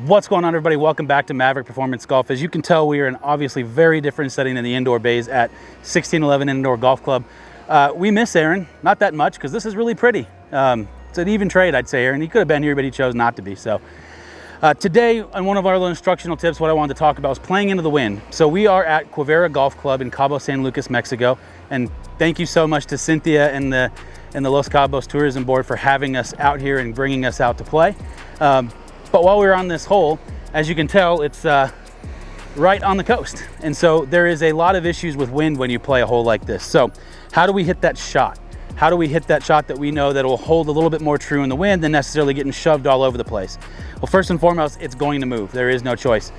What's going on, everybody? Welcome back to Maverick Performance Golf. As you can tell, we are in obviously very different setting than the indoor bays at 1611 Indoor Golf Club. We miss Aaron, not that much, because this is really pretty. It's an even trade, I'd say, Aaron. He could have been here, but he chose not to be. So today, on one of our little instructional tips, what I wanted to talk about was playing into the wind. So we are at Quivira Golf Club in Cabo San Lucas, Mexico. And thank you so much to Cynthia and the Los Cabos Tourism Board for having us out here and bringing us out to play. But while we were on this hole, as you can tell, it's right on the coast. And so there is a lot of issues with wind when you play a hole like this. So how do we hit that shot? How do we hit that shot that we know that will hold a little bit more true in the wind than necessarily getting shoved all over the place? Well, first and foremost, it's going to move. There is no choice.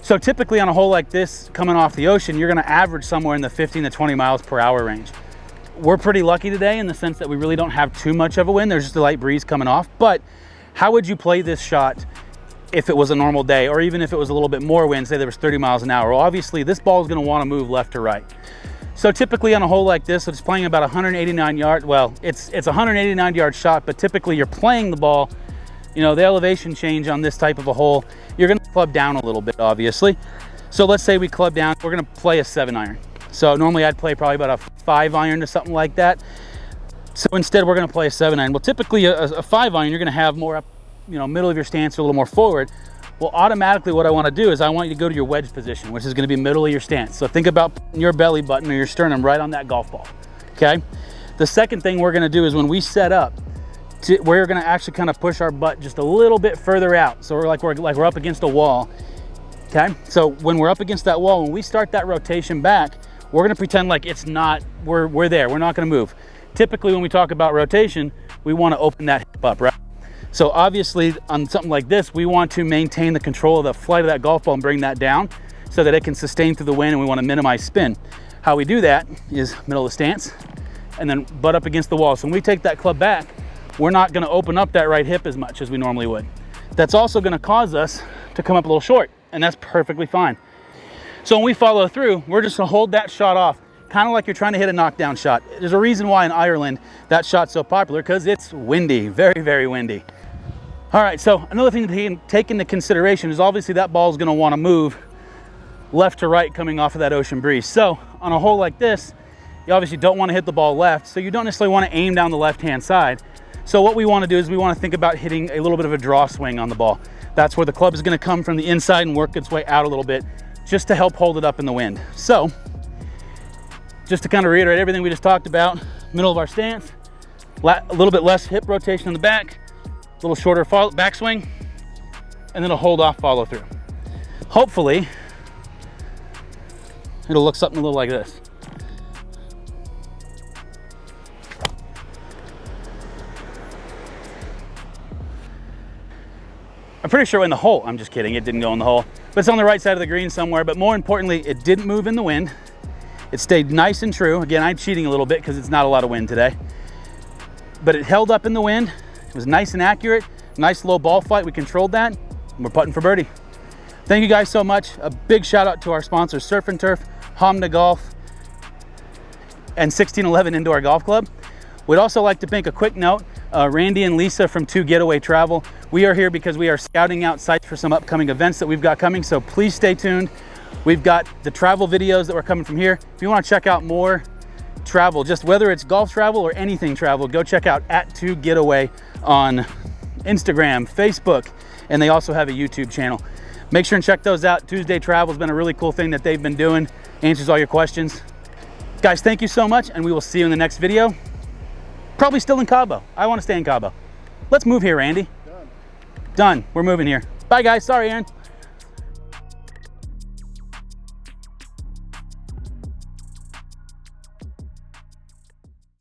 So typically on a hole like this, coming off the ocean, you're gonna average somewhere in the 15 to 20 miles per hour range. We're pretty lucky today in the sense that we really don't have too much of a wind. There's just a light breeze coming off. But how would you play this shot if it was a normal day, or even if it was a little bit more wind, say there was 30 miles an hour? Well, obviously this ball is going to want to move left to right. So typically on a hole like this, it's playing about 189 yards. Well, it's a 189 yard shot, but typically you're playing the ball, you know, the elevation change on this type of a hole, you're going to club down a little bit, obviously. So let's say we club down, we're going to play a 7-iron. So normally I'd play probably about a 5-iron or something like that. So instead we're going to play a 7-iron. Well, typically a 5-iron, you're going to have more up, you know, middle of your stance, a little more forward. Well, automatically what I want to do is I want you to go to your wedge position, which is going to be middle of your stance. So think about your belly button or your sternum right on that golf ball. Okay. The second thing we're going to do is when we set up, we're going to actually kind of push our butt just a little bit further out. So we're up against a wall. Okay. So when we're up against that wall, when we start that rotation back, we're going to pretend like it's not, we're there. We're not going to move. Typically when we talk about rotation, we want to open that hip up, right? So obviously on something like this, we want to maintain the control of the flight of that golf ball and bring that down so that it can sustain through the wind, and we want to minimize spin. How we do that is middle of the stance and then butt up against the wall. So when we take that club back, we're not going to open up that right hip as much as we normally would. That's also going to cause us to come up a little short, and that's perfectly fine. So when we follow through, we're just going to hold that shot off, kind of like you're trying to hit a knockdown shot. There's a reason why in Ireland that shot's so popular, because it's windy, very, very windy. All right, so another thing to take into consideration is obviously that ball is going to want to move left to right coming off of that ocean breeze. So on a hole like this, you obviously don't want to hit the ball left, so you don't necessarily want to aim down the left-hand side. So what we want to do is we want to think about hitting a little bit of a draw swing on the ball. That's where the club is going to come from the inside and work its way out a little bit just to help hold it up in the wind. So just to kind of reiterate everything we just talked about, middle of our stance, a little bit less hip rotation in the back, a little shorter backswing, and then a hold off follow through. Hopefully, it'll look something a little like this. I'm pretty sure in the hole, I'm just kidding, it didn't go in the hole, but it's on the right side of the green somewhere. But more importantly, it didn't move in the wind. It stayed nice and true. Again, I'm cheating a little bit because it's not a lot of wind today, but it held up in the wind. It was nice and accurate, nice low ball flight. We controlled that, and we're putting for birdie. Thank you guys so much. A big shout out to our sponsors, Surf and Turf, Hamda Golf, and 1611 Indoor Golf Club. We'd also like to make a quick note. Randy and Lisa from 2 Getaway Travel. We are here because we are scouting out sites for some upcoming events that we've got coming, so please stay tuned. We've got the travel videos that were coming from here. If you want to check out more travel, just whether it's golf travel or anything travel, go check out @2Getaway on Instagram, Facebook, and they also have a YouTube channel. Make sure and check those out. Tuesday Travel has been a really cool thing that they've been doing. Answers all your questions. Guys, thank you so much, and we will see you in the next video. Probably still in Cabo. I want to stay in Cabo. Let's move here, Randy. Done. We're moving here. Bye, guys. Sorry, Aaron.